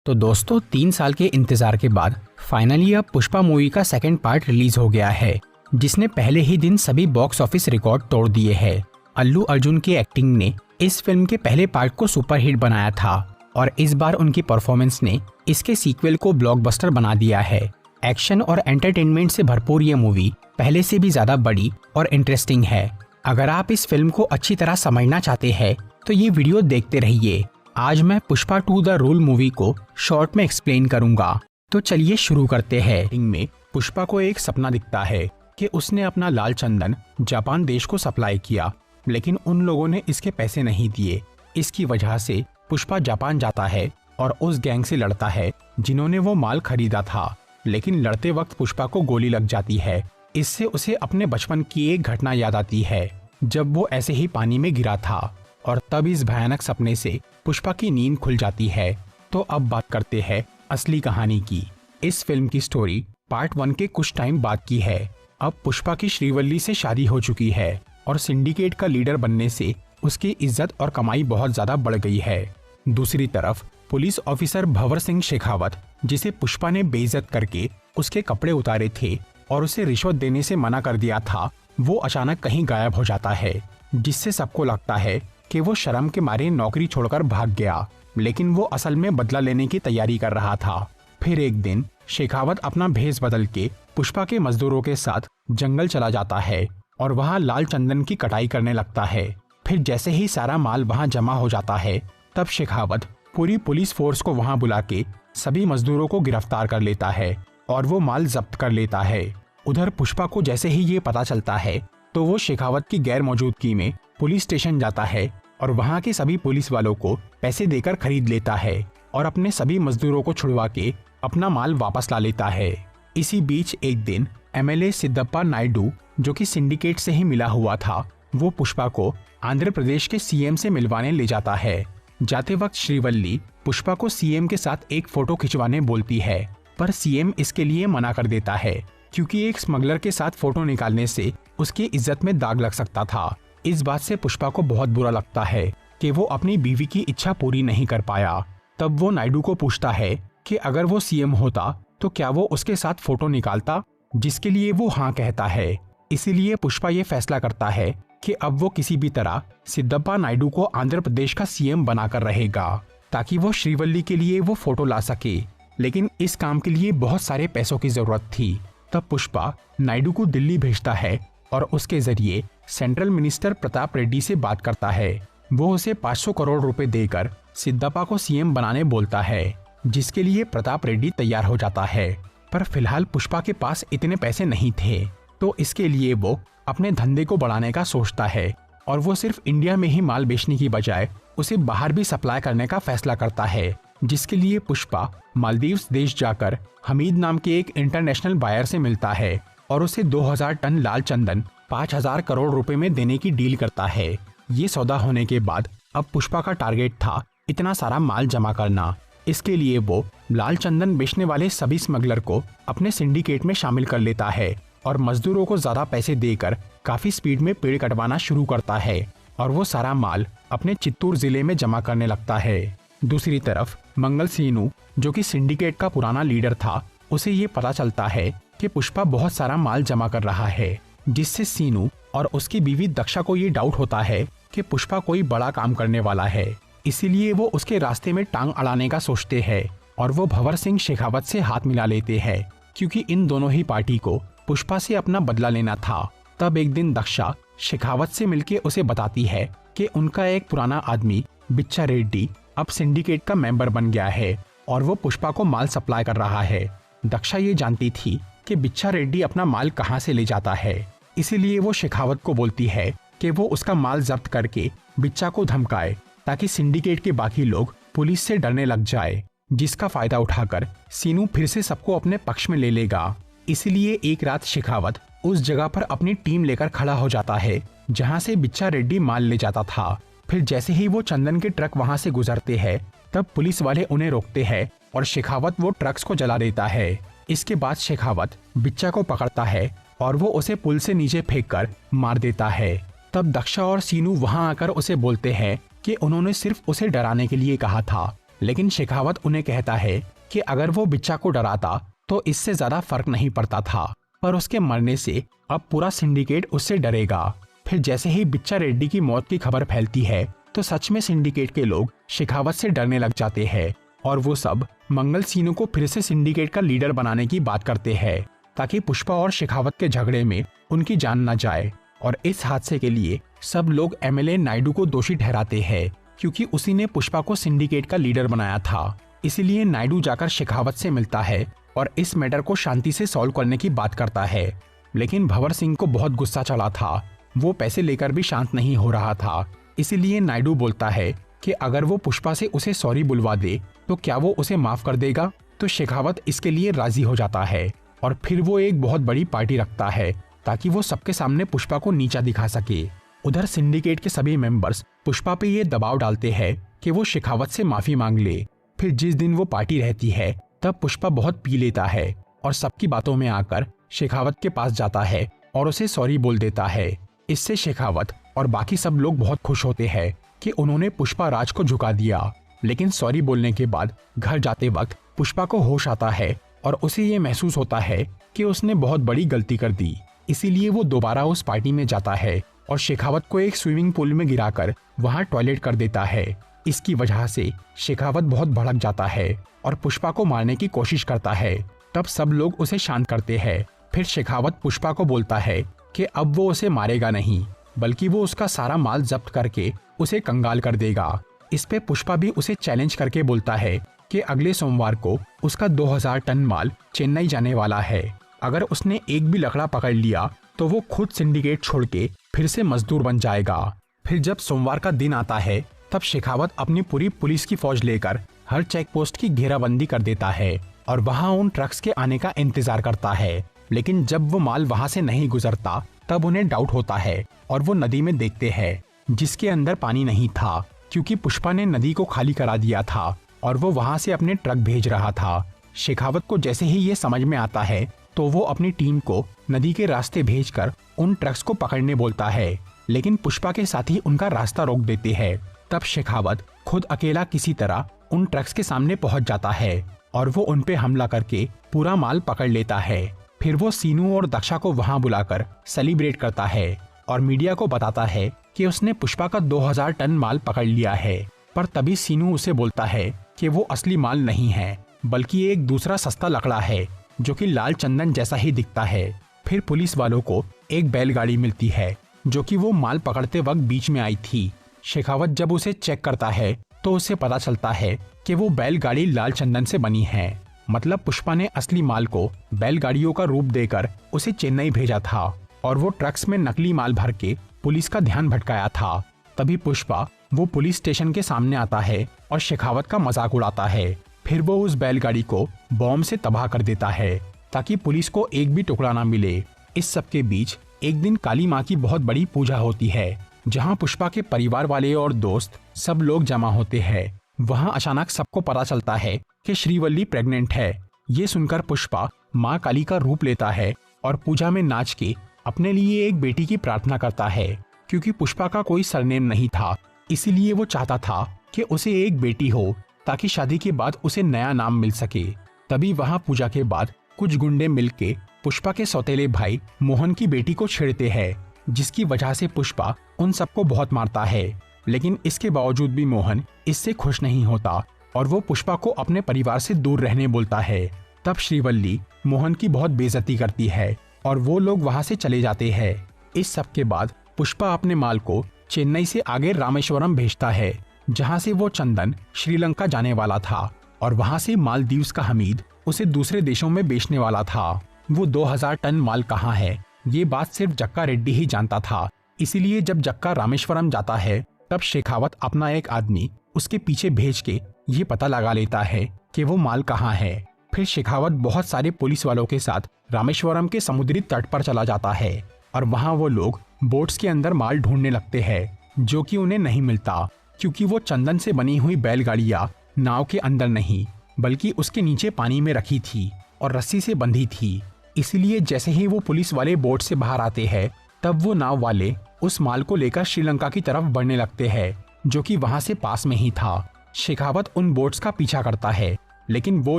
तो दोस्तों 3 साल के इंतजार के बाद फाइनली अब पुष्पा मूवी का सेकंड पार्ट रिलीज हो गया है, जिसने पहले ही दिन सभी बॉक्स ऑफिस रिकॉर्ड तोड़ दिए हैं। अल्लू अर्जुन की एक्टिंग ने इस फिल्म के पहले पार्ट को सुपरहिट बनाया था और इस बार उनकी परफॉर्मेंस ने इसके सीक्वल को ब्लॉकबस्टर बना दिया है। एक्शन और एंटरटेनमेंट से भरपूर ये मूवी पहले से भी ज्यादा बड़ी और इंटरेस्टिंग है। अगर आप इस फिल्म को अच्छी तरह समझना चाहते हैं तो ये वीडियो देखते रहिए। आज मैं पुष्पा 2 द रूल मूवी को शॉर्ट में एक्सप्लेन करूंगा। तो चलिए शुरू करते हैं। इनमें पुष्पा को एक सपना दिखता है कि उसने अपना लाल चंदन जापान देश को सप्लाई किया, लेकिन उन लोगों ने इसके पैसे नहीं दिए। इसकी वजह से पुष्पा जापान जाता है और उस गैंग से लड़ता है जिन्होंने वो माल खरीदा था, लेकिन लड़ते वक्त पुष्पा को गोली लग जाती है। इससे उसे अपने बचपन की एक घटना याद आती है जब वो ऐसे ही पानी में गिरा था, और तब इस भयानक सपने से पुष्पा की नींद खुल जाती है। तो अब बात करते हैं असली कहानी की। इस फिल्म की स्टोरी पार्ट 1 के कुछ टाइम बाद की है। अब पुष्पा की श्रीवल्ली से शादी हो चुकी है और सिंडिकेट का लीडर बनने से उसकी इज्जत और कमाई बहुत ज्यादा बढ़ गई है। दूसरी तरफ पुलिस ऑफिसर भंवर सिंह शेखावत, जिसे पुष्पा ने बेइज्जत करके उसके कपड़े उतारे थे और उसे रिश्वत देने से मना कर दिया था, वो अचानक कहीं गायब हो जाता है, जिससे सबको लगता है कि वो शर्म के मारे नौकरी छोड़कर भाग गया, लेकिन वो असल में बदला लेने की तैयारी कर रहा था। फिर एक दिन शेखावत अपना भेष बदल के पुष्पा के मजदूरों के साथ जंगल चला जाता है और वहाँ लाल चंदन की कटाई करने लगता है। फिर जैसे ही सारा माल वहाँ जमा हो जाता है, तब शेखावत पूरी पुलिस फोर्स को वहाँ बुला के सभी मजदूरों को गिरफ्तार कर लेता है और वो माल जब्त कर लेता है। उधर पुष्पा को जैसे ही ये पता चलता है तो वो शेखावत की गैर मौजूदगी में पुलिस स्टेशन जाता है और वहाँ के सभी पुलिस वालों को पैसे देकर खरीद लेता है और अपने सभी मजदूरों को छुड़वा के अपना माल वापस ला लेता है। इसी बीच एक दिन एमएलए सिद्धप्पा नायडू, जो कि सिंडिकेट से ही मिला हुआ था, वो पुष्पा को आंध्र प्रदेश के सीएम से मिलवाने ले जाता है। जाते वक्त श्रीवल्ली पुष्पा को सीएम के साथ एक फोटो खिंचवाने बोलती है, पर सीएम इसके लिए मना कर देता है क्योंकि एक स्मगलर के साथ फोटो निकालने से उसकी इज्जत में दाग लग सकता था। इस बात से पुष्पा को बहुत बुरा लगता है कि वो अपनी बीवी की इच्छा पूरी नहीं कर पाया। तब वो नायडू को पूछता है कि अगर वो सीएम होता तो क्या वो उसके साथ फोटो निकालता, जिसके लिए वो हाँ कहता है। इसीलिए पुष्पा ये फैसला करता है कि अब वो किसी भी तरह सिद्धप्पा नायडू को आंध्र प्रदेश का सीएम बनाकर रहेगा, ताकि वो श्रीवल्ली के लिए वो फोटो ला सके। लेकिन इस काम के लिए बहुत सारे पैसों की जरूरत थी। तब पुष्पा नायडू को दिल्ली भेजता है और उसके जरिए सेंट्रल मिनिस्टर प्रताप रेड्डी से बात करता है। वो उसे 500 करोड़ रुपए देकर सिद्धप्पा को सीएम बनाने बोलता है, जिसके लिए प्रताप रेड्डी तैयार हो जाता है। पर फिलहाल पुष्पा के पास इतने पैसे नहीं थे, तो इसके लिए वो अपने धंधे को बढ़ाने का सोचता है और वो सिर्फ इंडिया में ही माल बेचने की बजाय उसे बाहर भी सप्लाई करने का फैसला करता है, जिसके लिए पुष्पा मालदीव्स देश जाकर हमीद नाम के एक इंटरनेशनल बायर से मिलता है और उसे 2000 टन लाल चंदन 5000 करोड़ रुपए में देने की डील करता है। ये सौदा होने के बाद अब पुष्पा का टारगेट था इतना सारा माल जमा करना। इसके लिए वो लाल चंदन बेचने वाले सभी स्मगलर को अपने सिंडिकेट में शामिल कर लेता है और मजदूरों को ज्यादा पैसे देकर काफी स्पीड में पेड़ कटवाना शुरू करता है और वो सारा माल अपने चित्तूर जिले में जमा करने लगता है। दूसरी तरफ मंगल सीनू, जो कि सिंडिकेट का पुराना लीडर था, उसे ये पता चलता है कि पुष्पा बहुत सारा माल जमा कर रहा है, जिससे सीनू और उसकी बीवी दक्षा को ये डाउट होता है कि पुष्पा कोई बड़ा काम करने वाला है। इसीलिए वो उसके रास्ते में टांग अड़ाने का सोचते हैं और वो भंवर सिंह शेखावत से हाथ मिला लेते हैं, क्योंकि इन दोनों ही पार्टी को पुष्पा से अपना बदला लेना था। तब एक दिन दक्षा शेखावत से मिलके उसे बताती है कि उनका एक पुराना आदमी बिच्छा रेड्डी अब सिंडिकेट का मेंबर बन गया है और वो पुष्पा को माल सप्लाई कर रहा है। दक्षा ये जानती थी कि बिच्छा रेड्डी अपना माल कहाँ से ले जाता है, इसीलिए वो शेखावत को बोलती है कि वो उसका माल जब्त करके बिच्छा को धमकाए, ताकि सिंडिकेट के बाकी लोग पुलिस से डरने लग जाए, जिसका फायदा उठाकर सीनू फिर से सबको अपने पक्ष में ले लेगा। इसीलिए एक रात शेखावत उस जगह पर अपनी टीम लेकर खड़ा हो जाता है जहाँ से बिच्छा रेड्डी माल ले जाता था। फिर जैसे ही वो चंदन के ट्रक वहाँ से गुजरते हैं, तब पुलिस वाले उन्हें रोकते हैं और शेखावत वो ट्रक्स को जला देता है। इसके बाद शेखावत बिच्छा को पकड़ता है और वो उसे पुल से नीचे फेंक कर मार देता है। तब दक्षा और सीनू वहाँ आकर उसे बोलते हैं कि उन्होंने सिर्फ उसे डराने के लिए कहा था लेकिन शेखावत उन्हें कहता है कि अगर वो बिच्चा को डराता तो इससे ज्यादा फर्क नहीं पड़ता था, पर उसके मरने से अब पूरा सिंडिकेट उससे डरेगा। फिर जैसे ही बिच्चा रेड्डी की मौत की खबर फैलती है तो सच में सिंडिकेट के लोग शेखावत से डरने लग जाते हैं और वो सब मंगल सीनू को फिर से सिंडिकेट का लीडर बनाने की बात करते हैं ताकि पुष्पा और शेखावत के झगड़े में उनकी जान न जाए। और इस हादसे के लिए सब लोग एमएलए नायडू को दोषी ठहराते हैं क्योंकि उसी ने पुष्पा को सिंडिकेट का लीडर बनाया था। इसीलिए नायडू जाकर शेखावत से मिलता है और इस मैटर को शांति से सॉल्व करने की बात करता है। लेकिन भंवर सिंह को बहुत गुस्सा चढ़ा था, वो पैसे लेकर भी शांत नहीं हो रहा था। इसीलिए नायडू बोलता है कि अगर वो पुष्पा से उसे सॉरी बुलवा दे तो क्या वो उसे माफ कर देगा। तो शेखावत इसके लिए राजी हो जाता है और फिर वो एक बहुत बड़ी पार्टी रखता है ताकि वो सबके सामने पुष्पा को नीचा दिखा सके। उधर सिंडिकेट के सभी मेंबर्स पुष्पा पे ये दबाव डालते हैं कि वो शेखावत से माफी मांग ले। फिर जिस दिन वो पार्टी रहती है तब पुष्पा बहुत पी लेता है और सबकी बातों में आकर शेखावत के पास जाता है और उसे सॉरी बोल देता है। इससे शेखावत और बाकी सब लोग बहुत खुश होते हैं कि उन्होंने पुष्पा राज को झुका दिया। लेकिन सॉरी बोलने के बाद घर जाते वक्त पुष्पा को होश आता है और उसे ये महसूस होता है कि उसने बहुत बड़ी गलती कर दी। इसीलिए वो दोबारा उस पार्टी में जाता है और शेखावत को एक स्विमिंग पूल में गिराकर वहां टॉयलेट कर देता है। इसकी वजह से शेखावत बहुत भड़क जाता है और पुष्पा को मारने की कोशिश करता है। तब सब लोग उसे शांत करते हैं। फिर शेखावत पुष्पा को बोलता है कि अब वो उसे मारेगा नहीं, बल्कि वो उसका सारा माल जब्त करके उसे कंगाल कर देगा। इस पे पुष्पा भी उसे चैलेंज करके बोलता है कि अगले सोमवार को उसका 2000 टन माल चेन्नई जाने वाला है। अगर उसने एक भी लकड़ा पकड़ लिया तो वो खुद सिंडिकेट छोड़ के फिर से मजदूर बन जाएगा। फिर जब सोमवार का दिन आता है तब शेखावत अपनी पूरी पुलिस की फौज लेकर हर चेक पोस्ट की घेराबंदी कर देता है और वहां उन ट्रक्स के आने का इंतजार करता है। लेकिन जब वो माल वहां से नहीं गुजरता तब उन्हें डाउट होता है और वो नदी में देखते हैं जिसके अंदर पानी नहीं था क्योंकि पुष्पा ने नदी को खाली करा दिया था और वो वहां से अपने ट्रक भेज रहा था। शेखावत को जैसे ही ये समझ में आता है तो वो अपनी टीम को नदी के रास्ते भेजकर उन ट्रक्स को पकड़ने बोलता है, लेकिन पुष्पा के साथी उनका रास्ता रोक देते हैं। तब शेखावत खुद अकेला किसी तरह उन ट्रक्स के सामने पहुंच जाता है और वो उन पे हमला करके पूरा माल पकड़ लेता है। फिर वो सीनू और दक्षा को वहां बुलाकर सेलिब्रेट करता है और मीडिया को बताता है कि उसने पुष्पा का 2000 टन माल पकड़ लिया है। पर तभी सीनू उसे बोलता है कि वो असली माल नहीं है, बल्कि एक दूसरा सस्ता लकड़ा है जो कि लाल चंदन जैसा ही दिखता है। फिर पुलिस वालों को एक बैलगाड़ी मिलती है जो कि वो माल पकड़ते वक्त बीच में आई थी। शेखावत जब उसे चेक करता है तो उसे पता चलता है कि वो बैलगाड़ी लाल चंदन से बनी है। मतलब पुष्पा ने असली माल को बैलगाड़ियों का रूप देकर उसे चेन्नई भेजा था और वो ट्रक्स में नकली माल भर के पुलिस का ध्यान भटकाया था। तभी पुष्पा वो पुलिस स्टेशन के सामने आता है और शेखावत का मजाक उड़ाता है। फिर वो उस बैलगाड़ी को बॉम्ब से तबाह कर देता है ताकि पुलिस को एक भी टुकड़ा ना मिले। इस सब के बीच एक दिन काली माँ की बहुत बड़ी पूजा होती है जहाँ पुष्पा के परिवार वाले और दोस्त सब लोग जमा होते हैं। वहाँ अचानक सबको पता चलता है कि श्रीवल्ली प्रेग्नेंट है। ये सुनकर पुष्पा माँ काली का रूप लेता है और पूजा में नाच के अपने लिए एक बेटी की प्रार्थना करता है। क्योंकि पुष्पा का कोई सरनेम नहीं था, इसीलिए वो चाहता था कि उसे एक बेटी हो ताकि शादी के बाद उसे नया नाम मिल सके। तभी वहाँ पूजा के बाद कुछ गुंडे मिलके पुष्पा के सौतेले भाई मोहन की बेटी को छेड़ते हैं, जिसकी वजह से पुष्पा उन सबको बहुत मारता है। लेकिन इसके बावजूद भी मोहन इससे खुश नहीं होता और वो पुष्पा को अपने परिवार से दूर रहने बोलता है। तब श्रीवल्ली मोहन की बहुत बेइज्जती करती है और वो लोग वहाँ से चले जाते हैं। इस सब के बाद पुष्पा अपने माल को चेन्नई से आगे रामेश्वरम भेजता है, जहाँ से वो चंदन श्रीलंका जाने वाला था और वहाँ से मालदीव्स का हमीद उसे दूसरे देशों में बेचने वाला था। वो 2000 टन माल कहाँ है ये बात सिर्फ जक्का रेड्डी ही जानता था। इसीलिए जब जक्का रामेश्वरम जाता है तब शेखावत अपना एक आदमी उसके पीछे भेज के ये पता लगा लेता है कि वो माल कहाँ है। फिर शेखावत बहुत सारे पुलिस वालों के साथ रामेश्वरम के समुद्री तट पर चला जाता है और वहाँ वो लोग बोट्स के अंदर माल ढूंढने लगते हैं, जो कि उन्हें नहीं मिलता क्योंकि वो चंदन से बनी हुई बैलगाड़ियाँ नाव के अंदर नहीं बल्कि उसके नीचे पानी में रखी थी और रस्सी से बंधी थी। इसलिए जैसे ही वो पुलिस वाले बोट से बाहर आते हैं तब वो नाव वाले उस माल को लेकर श्रीलंका की तरफ बढ़ने लगते हैं, जो कि वहां से पास में ही था। शेखावत उन बोट्स का पीछा करता है, लेकिन वो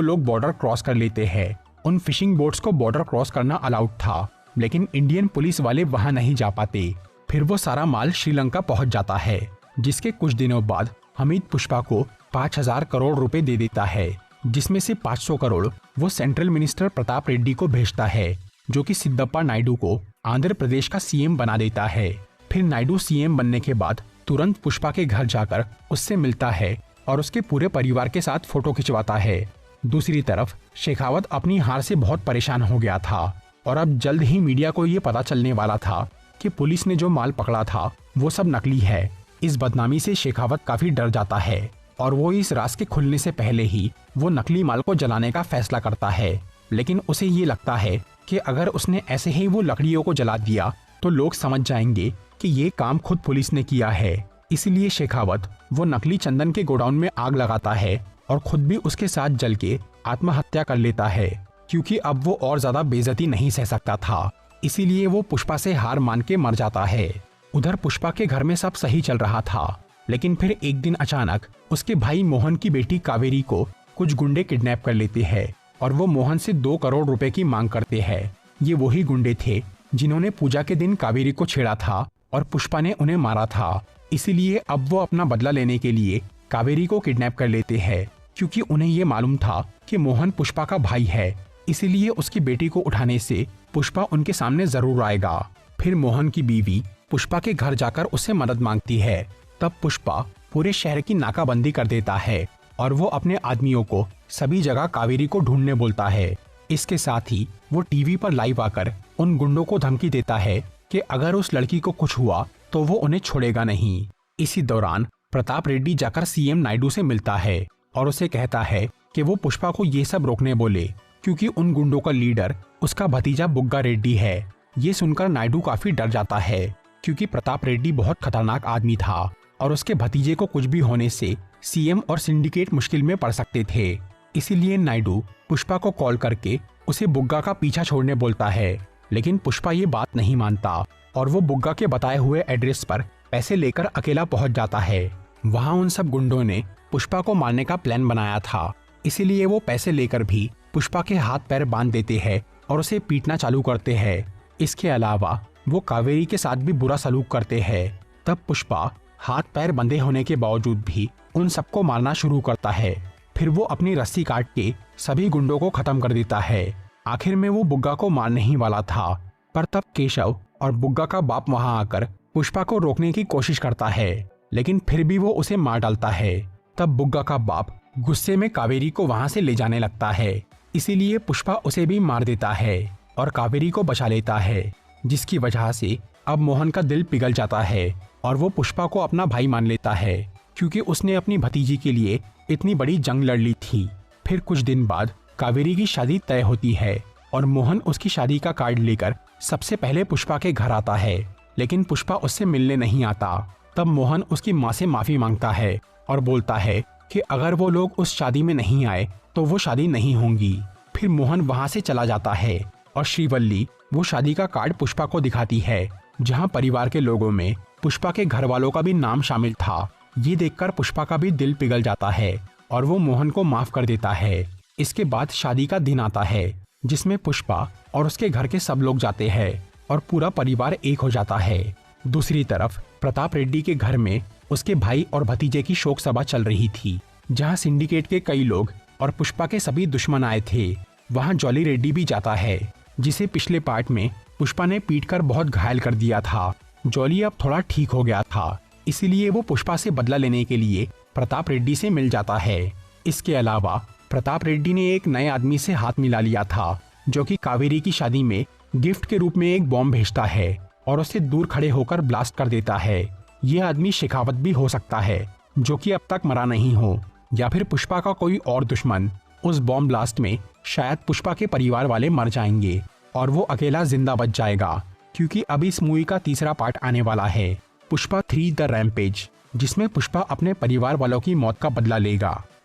लोग बॉर्डर क्रॉस कर लेते हैं। उन फिशिंग बोट्स को बॉर्डर क्रॉस करना अलाउड था, लेकिन इंडियन पुलिस वाले वहां नहीं जा पाते। फिर वो सारा माल श्रीलंका पहुंच जाता है, जिसके कुछ दिनों बाद हमीद पुष्पा को 5,000 करोड़ रुपए दे देता है, जिसमें से 500 करोड़ वो सेंट्रल मिनिस्टर प्रताप रेड्डी को भेजता है, जो कि सिद्धप्पा नायडू को आंध्र प्रदेश का सीएम बना देता है। फिर नायडू सीएम बनने के बाद तुरंत पुष्पा के घर जाकर उससे मिलता है और उसके पूरे परिवार के साथ फोटो खिंचवाता है। दूसरी तरफ शेखावत अपनी हार से बहुत परेशान हो गया था और अब जल्द ही मीडिया को ये पता चलने वाला था कि पुलिस ने जो माल पकड़ा था वो सब नकली है। इस बदनामी से शेखावत काफी डर जाता है और वो इस राज के खुलने से पहले ही वो नकली माल को जलाने का फैसला करता है। लेकिन उसे ये लगता है कि अगर उसने ऐसे ही वो लकड़ियों को जला दिया तो लोग समझ जाएंगे कि ये काम खुद पुलिस ने किया है। इसलिए शेखावत वो नकली चंदन के गोडाउन में आग लगाता है और खुद भी उसके साथ जल के आत्महत्या कर लेता है, क्योंकि अब वो और ज्यादा बेइज्जती नहीं सह सकता था। इसीलिए वो पुष्पा से हार मान के मर जाता है। उधर पुष्पा के घर में सब सही चल रहा था, लेकिन फिर एक दिन अचानक उसके भाई मोहन की बेटी कावेरी को कुछ गुंडे किडनैप कर लेते हैं और वो मोहन से 2 करोड़ रुपए की मांग करते हैं। ये वही गुंडे थे जिन्होंने पूजा के दिन कावेरी को छेड़ा था और पुष्पा ने उन्हें मारा था। इसीलिए अब वो अपना बदला लेने के लिए कावेरी को किडनैप कर लेते हैं, क्योंकि उन्हें ये मालूम था कि मोहन पुष्पा का भाई है। इसीलिए उसकी बेटी को उठाने से पुष्पा उनके सामने जरूर आएगा। फिर मोहन की बीवी पुष्पा के घर जाकर उससे मदद मांगती है। तब पुष्पा पूरे शहर की नाकाबंदी कर देता है और वो अपने आदमियों को सभी जगह कावेरी को ढूंढने बोलता है। इसके साथ ही वो टीवी पर लाइव आकर उन गुंडों को धमकी देता है कि अगर उस लड़की को कुछ हुआ तो वो उन्हें छोड़ेगा नहीं। इसी दौरान प्रताप रेड्डी जाकर सीएम नायडू से मिलता है और उसे कहता है कि वो पुष्पा को ये सब रोकने बोले, क्योंकि उन गुंडों का लीडर उसका भतीजा बुग्गा रेड्डी है। ये सुनकर नायडू काफी डर जाता है, क्योंकि प्रताप रेड्डी बहुत खतरनाक आदमी था और उसके भतीजे को कुछ भी होने से सीएम और सिंडिकेट मुश्किल में पड़ सकते थे। इसीलिए नायडू पुष्पा को कॉल करके उसे बुग्गा का पीछा छोड़ने बोलता है, लेकिन पुष्पा ये बात नहीं मानता और वो बुग्गा के बताए हुए एड्रेस पर पैसे लेकर अकेला पहुंच जाता है। वहां उन सब गुंडों ने पुष्पा को मारने का प्लान बनाया था, इसीलिए वो पैसे लेकर भी पुष्पा के हाथ पैर बांध देते हैं और उसे पीटना चालू करते हैं। इसके अलावा वो कावेरी के साथ भी बुरा सलूक करते हैं। तब पुष्पा हाथ पैर बंधे होने के बावजूद भी उन सबको मारना शुरू करता है। फिर वो अपनी रस्सी काट के सभी गुंडों को खत्म कर देता है। आखिर में वो बुग्गा को मारने ही वाला था, पर तब केशव और बुग्गा का बाप वहां आकर पुष्पा को रोकने की कोशिश करता है, लेकिन फिर भी वो उसे मार डालता है। तब बुग्गा का बाप गुस्से में कावेरी को वहां से ले जाने लगता है। इसीलिए पुष्पा उसे भी मार देता है और कावेरी को बचा लेता है, जिसकी वजह से अब मोहन का दिल पिघल जाता है और वो पुष्पा को अपना भाई मान लेता है, क्योंकि उसने अपनी भतीजी के लिए इतनी बड़ी जंग लड़ ली थी। फिर कुछ दिन बाद कावेरी की शादी तय होती है और मोहन उसकी शादी का कार्ड लेकर सबसे पहले पुष्पा के घर आता है, लेकिन पुष्पा उससे मिलने नहीं आता। तब मोहन उसकी माँ से माफी मांगता है और बोलता है कि अगर वो लोग उस शादी में नहीं आए तो वो शादी नहीं होगी। फिर मोहन वहां से चला जाता है और श्रीवल्ली वो शादी का कार्ड पुष्पा को दिखाती है, जहां परिवार के लोगों में पुष्पा के घर वालों का भी नाम शामिल था। ये देखकर पुष्पा का भी दिल पिघल जाता है और वो मोहन को माफ कर देता है। इसके बाद शादी का दिन आता है, जिसमें पुष्पा और उसके घर के सब लोग जाते हैं और पूरा परिवार एक हो जाता है। दूसरी तरफ प्रताप रेड्डी के घर में उसके भाई और भतीजे की शोक सभा चल रही थी, जहां सिंडिकेट के कई लोग और पुष्पा के सभी दुश्मन आए थे। वहां जॉली रेड्डी भी जाता है, जिसे पिछले पार्ट में पुष्पा ने पीटकर बहुत घायल कर दिया था। जॉली अब थोड़ा ठीक हो गया था, इसीलिए वो पुष्पा से बदला लेने के लिए प्रताप रेड्डी से मिल जाता है। इसके अलावा प्रताप रेड्डी ने एक नए आदमी से हाथ मिला लिया था, जो कि कावेरी की शादी में गिफ्ट के रूप में एक बॉम्ब भेजता है और उसे दूर खड़े होकर ब्लास्ट कर देता है। ये आदमी शेखावत भी हो सकता है, जो कि अब तक मरा नहीं हो, या फिर पुष्पा का कोई और दुश्मन। उस बॉम्ब ब्लास्ट में शायद पुष्पा के परिवार वाले मर जाएंगे और वो अकेला जिंदा बच जाएगा, क्योंकि अभी इस मूवी का तीसरा पार्ट आने वाला है, पुष्पा 3 द रैम्पेज, जिसमें पुष्पा अपने परिवार वालों की मौत का बदला लेगा।